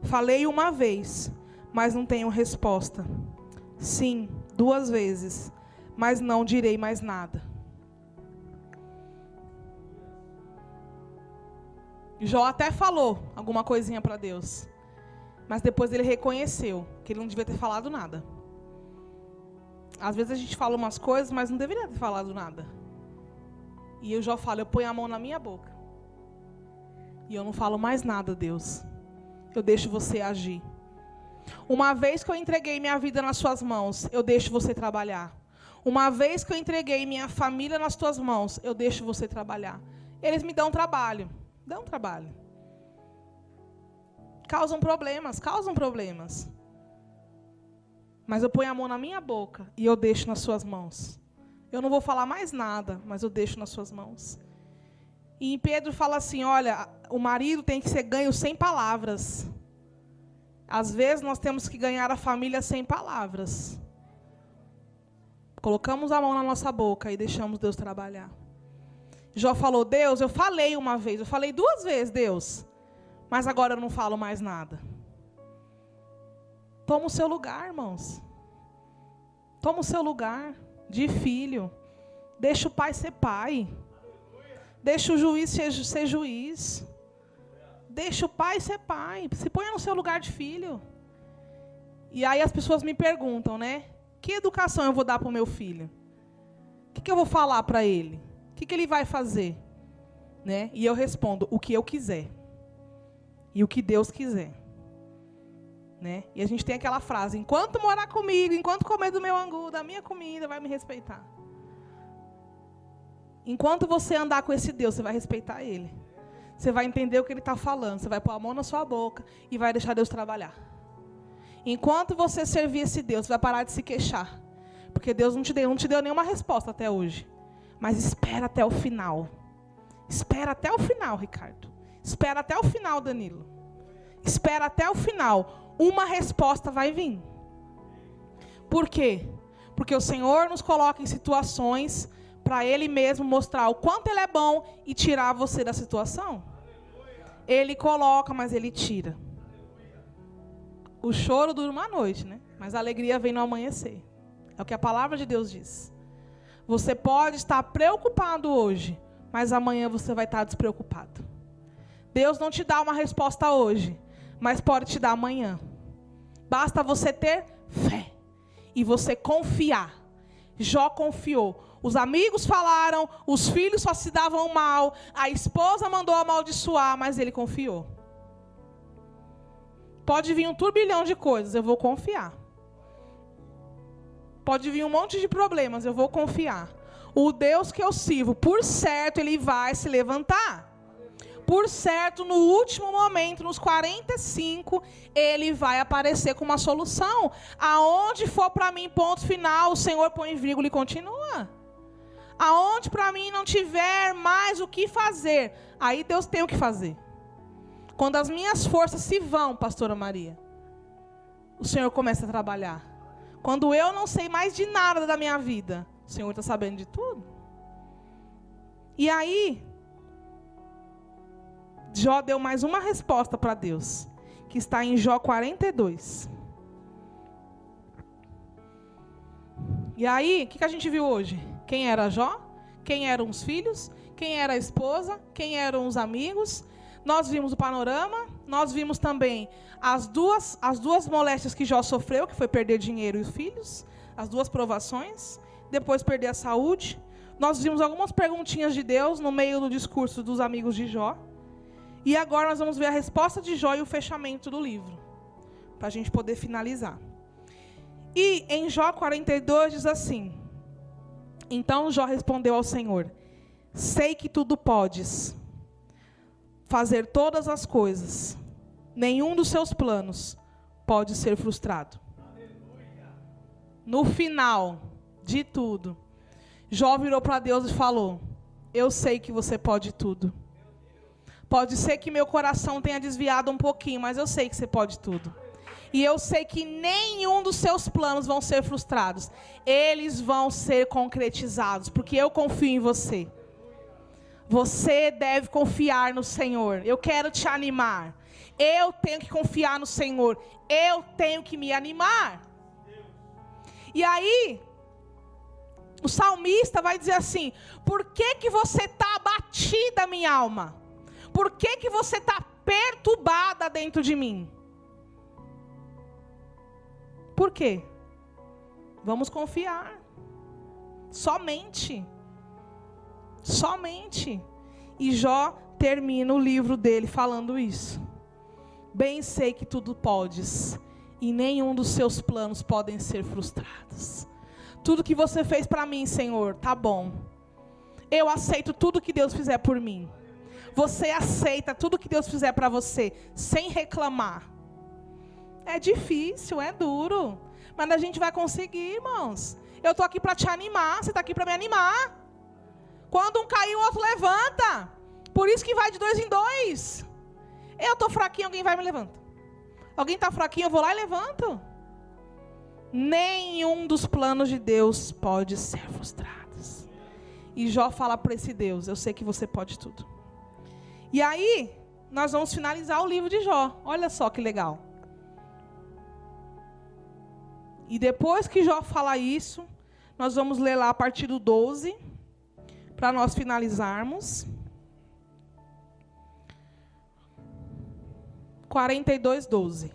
Falei uma vez, mas não tenho resposta. Sim, 2 vezes, mas não direi mais nada. Jó até falou alguma coisinha para Deus, mas depois ele reconheceu que ele não devia ter falado nada. Às vezes a gente fala umas coisas, mas não deveria ter falado nada. E o Jó fala: eu ponho a mão na minha boca. E eu não falo mais nada, Deus. Eu deixo você agir. Uma vez que eu entreguei minha vida nas suas mãos, eu deixo você trabalhar. Uma vez que eu entreguei minha família nas tuas mãos, eu deixo você trabalhar. Eles me dão trabalho. Dão trabalho. Causam problemas. Mas eu ponho a mão na minha boca e eu deixo nas suas mãos. Eu não vou falar mais nada, mas eu deixo nas suas mãos. E em Pedro fala assim: olha, o marido tem que ser ganho sem palavras. Às vezes nós temos que ganhar a família sem palavras. Colocamos a mão na nossa boca e deixamos Deus trabalhar. Jó falou: Deus, eu falei uma vez, eu falei 2 vezes, Deus, mas agora eu não falo mais nada. Toma o seu lugar, irmãos. Toma o seu lugar de filho. Deixa o pai ser pai. Deixa o juiz ser juiz. Deixa o pai ser pai. Se ponha no seu lugar de filho. E aí as pessoas me perguntam, né? Que educação eu vou dar para o meu filho? O que eu vou falar para ele? O que ele vai fazer? Né? E eu respondo, o que eu quiser. E o que Deus quiser. Né? E a gente tem aquela frase, enquanto morar comigo, enquanto comer do meu angu, da minha comida, vai me respeitar. Enquanto você andar com esse Deus, você vai respeitar Ele. Você vai entender o que Ele está falando. Você vai pôr a mão na sua boca e vai deixar Deus trabalhar. Enquanto você servir esse Deus, você vai parar de se queixar. Porque Deus não te deu nenhuma resposta até hoje. Mas espera até o final. Espera até o final, Ricardo. Espera até o final, Danilo. Espera até o final. Uma resposta vai vir. Por quê? Porque o Senhor nos coloca em situações para Ele mesmo mostrar o quanto Ele é bom e tirar você da situação. Ele coloca, mas Ele tira. O choro dura uma noite, né? Mas a alegria vem no amanhecer. É o que a palavra de Deus diz. Você pode estar preocupado hoje, mas amanhã você vai estar despreocupado. Deus não te dá uma resposta hoje, mas pode te dar amanhã. Basta você ter fé e você confiar. Jó confiou. Os amigos falaram, os filhos só se davam mal, a esposa mandou amaldiçoar, mas ele confiou. Pode vir um turbilhão de coisas, eu vou confiar. Pode vir um monte de problemas, eu vou confiar. O Deus que eu sirvo, por certo, Ele vai se levantar. Por certo, no último momento, nos 45, Ele vai aparecer com uma solução. Aonde for para mim ponto final, o Senhor põe vírgula e continua. Aonde para mim não tiver mais o que fazer, aí Deus tem o que fazer. Quando as minhas forças se vão, pastora Maria, o Senhor começa a trabalhar. Quando eu não sei mais de nada da minha vida, o Senhor está sabendo de tudo. E aí, Jó deu mais uma resposta para Deus, que está em Jó 42. E aí, o que a gente viu hoje? Quem era Jó? Quem eram os filhos? Quem era a esposa? Quem eram os amigos? Nós vimos o panorama, nós vimos também as duas moléstias que Jó sofreu, que foi perder dinheiro e os filhos, as duas provações, depois perder a saúde. Nós vimos algumas perguntinhas de Deus no meio do discurso dos amigos de Jó. E agora nós vamos ver a resposta de Jó e o fechamento do livro, para a gente poder finalizar. E em Jó 42 diz assim: então Jó respondeu ao Senhor: sei que tudo podes fazer todas as coisas, nenhum dos seus planos pode ser frustrado. No final de tudo, Jó virou para Deus e falou: eu sei que você pode tudo. Pode ser que meu coração tenha desviado um pouquinho, mas eu sei que você pode tudo. E eu sei que nenhum dos seus planos vão ser frustrados. Eles vão ser concretizados, porque eu confio em você. Você deve confiar no Senhor. Eu quero te animar. Eu tenho que confiar no Senhor. Eu tenho que me animar. E aí, o salmista vai dizer assim: por que você está abatida, minha alma? Por que você está perturbada dentro de mim? Por quê? Vamos confiar. Somente. Somente. E Jó termina o livro dele falando isso. Bem sei que tudo podes, e nenhum dos seus planos podem ser frustrados. Tudo que você fez para mim, Senhor, tá bom. Eu aceito tudo que Deus fizer por mim. Você aceita tudo que Deus fizer para você, sem reclamar. É difícil, é duro, mas a gente vai conseguir, irmãos. Eu estou aqui para te animar, você está aqui para me animar. Quando um cair, o outro levanta. Por isso que vai de 2 em 2. Eu estou fraquinho, alguém vai e me levanta. Alguém está fraquinho, eu vou lá e levanto. Nenhum dos planos de Deus pode ser frustrado. E Jó fala para esse Deus: eu sei que você pode tudo. E aí, nós vamos finalizar o livro de Jó. Olha só que legal. E depois que Jó fala isso, nós vamos ler lá a partir do 12, para nós finalizarmos. 42:12.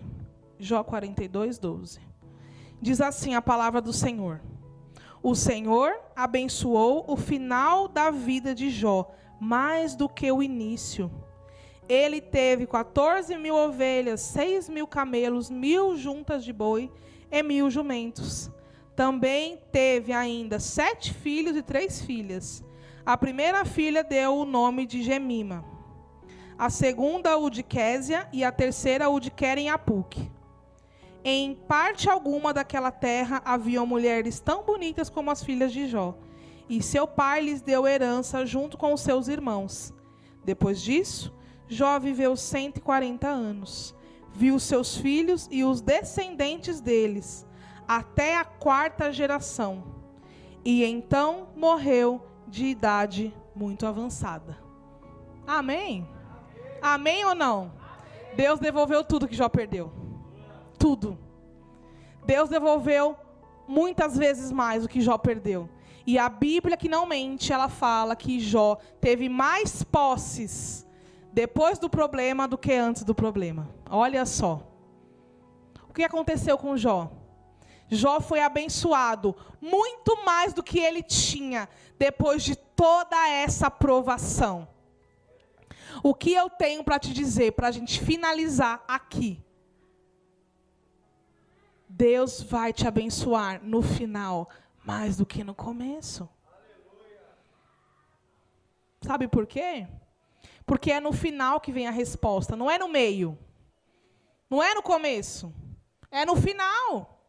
Jó 42:12. Diz assim a palavra do Senhor: o Senhor abençoou o final da vida de Jó, mais do que o início. Ele teve 14.000 ovelhas, 6.000 camelos, 1.000 juntas de boi e 1.000 jumentos. Também teve ainda 7 filhos e 3 filhas. A primeira filha deu o nome de Gemima, a segunda o de Késia e a terceira o de Queren-Apuque. Em parte alguma daquela terra haviam mulheres tão bonitas como as filhas de Jó, e seu pai lhes deu herança junto com os seus irmãos. Depois disso, Jó viveu 140 anos. Viu seus filhos e os descendentes deles, até a 4ª geração. E então morreu de idade muito avançada. Amém? Amém ou não? Deus devolveu tudo que Jó perdeu. Tudo. Deus devolveu muitas vezes mais do que Jó perdeu. E a Bíblia, que não mente, ela fala que Jó teve mais posses depois do problema do que antes do problema. Olha só. O que aconteceu com Jó? Jó foi abençoado muito mais do que ele tinha depois de toda essa provação. O que eu tenho para te dizer, para a gente finalizar aqui? Deus vai te abençoar no final mais do que no começo. Sabe por quê? Porque é no final que vem a resposta, não é no meio. Não é no começo. É no final.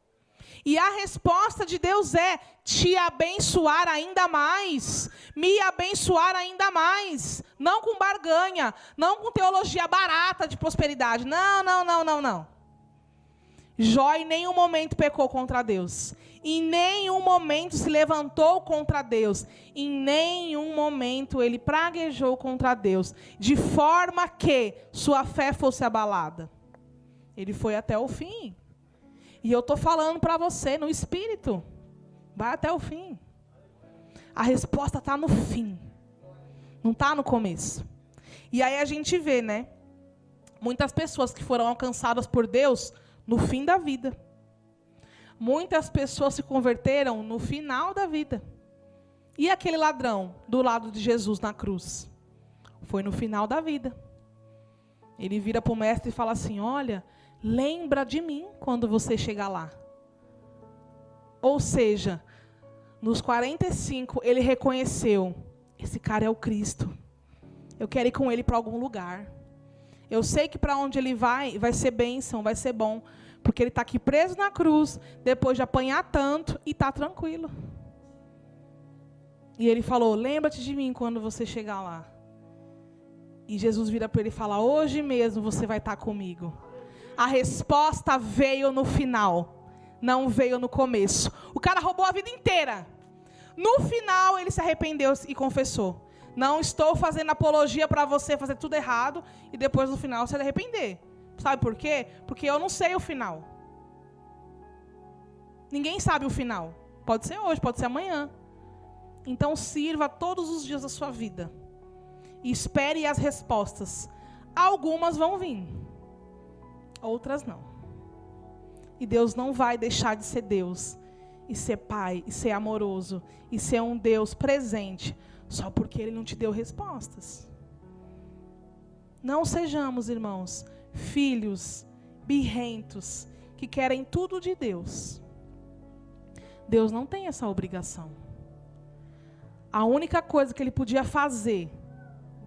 E a resposta de Deus é te abençoar ainda mais, me abençoar ainda mais. Não com barganha, não com teologia barata de prosperidade. Não. Jó em nenhum momento pecou contra Deus. Em nenhum momento se levantou contra Deus. Em nenhum momento ele praguejou contra Deus, de forma que sua fé fosse abalada. Ele foi até o fim. E eu estou falando para você no Espírito. Vai até o fim. A resposta está no fim. Não está no começo. E aí a gente vê, né? Muitas pessoas que foram alcançadas por Deus no fim da vida. Muitas pessoas se converteram no final da vida. E aquele ladrão do lado de Jesus na cruz? Foi no final da vida. Ele vira para o mestre e fala assim: olha, lembra de mim quando você chegar lá. Ou seja, nos 45 ele reconheceu: esse cara é o Cristo. Eu quero ir com ele para algum lugar. Eu sei que para onde ele vai ser bênção, vai ser bom. Porque ele está aqui preso na cruz, depois de apanhar tanto, e está tranquilo. E ele falou: lembra-te de mim quando você chegar lá. E Jesus vira para ele e fala: hoje mesmo você vai estar comigo. A resposta veio no final, não veio no começo. O cara roubou a vida inteira. No final ele se arrependeu e confessou: não estou fazendo apologia para você fazer tudo errado e depois no final se arrepender. Sabe por quê? Porque eu não sei o final. Ninguém sabe o final. Pode ser hoje, pode ser amanhã. Então sirva todos os dias da sua vida. E espere as respostas. Algumas vão vir. Outras não. E Deus não vai deixar de ser Deus. E ser Pai, e ser amoroso. E ser um Deus presente. Só porque Ele não te deu respostas. Não sejamos, irmãos, filhos birrentos que querem tudo de Deus. Deus não tem essa obrigação. A única coisa que Ele podia fazer,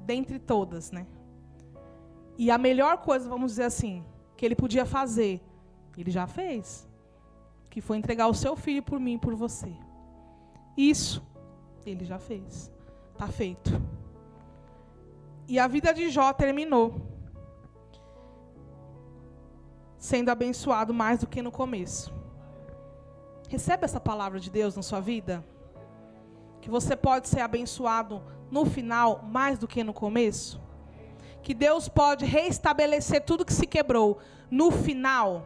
dentre todas, né? E a melhor coisa, vamos dizer assim, que Ele podia fazer, Ele já fez. Que foi entregar o seu filho por mim e por você. Isso, Ele já fez. Está feito. E a vida de Jó terminou sendo abençoado mais do que no começo. Recebe essa palavra de Deus na sua vida? Que você pode ser abençoado no final mais do que no começo? Que Deus pode restabelecer tudo que se quebrou no final?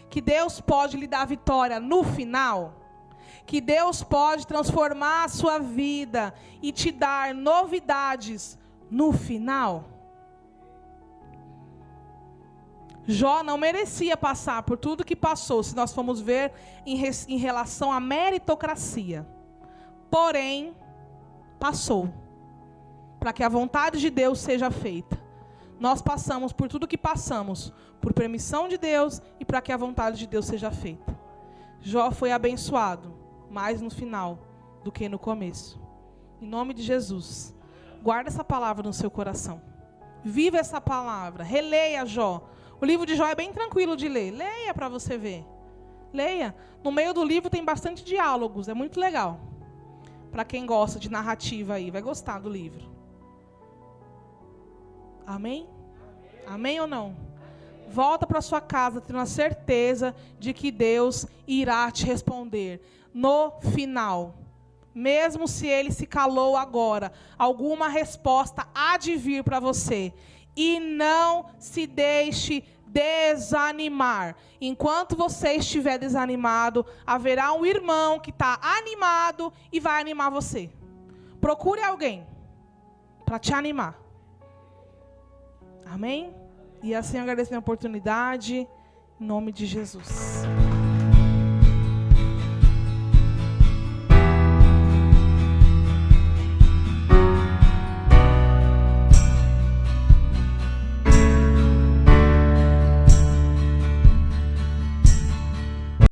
Que Deus pode lhe dar vitória no final? Que Deus pode transformar a sua vida e te dar novidades no final? Jó não merecia passar por tudo que passou, se nós formos ver em relação à meritocracia. Porém, passou, para que a vontade de Deus seja feita. Nós passamos por tudo que passamos, por permissão de Deus e para que a vontade de Deus seja feita. Jó foi abençoado, mais no final do que no começo. Em nome de Jesus, guarda essa palavra no seu coração. Viva essa palavra, releia Jó. O livro de Jó é bem tranquilo de ler. Leia para você ver. Leia. No meio do livro tem bastante diálogos, é muito legal. Para quem gosta de narrativa aí, vai gostar do livro. Amém? Amém ou não? Volta para sua casa tendo a certeza de que Deus irá te responder no final. Mesmo se ele se calou agora, alguma resposta há de vir para você. E não se deixe desanimar. Enquanto você estiver desanimado, haverá um irmão que está animado e vai animar você. Procure alguém para te animar. Amém? E assim eu agradeço a minha oportunidade, em nome de Jesus.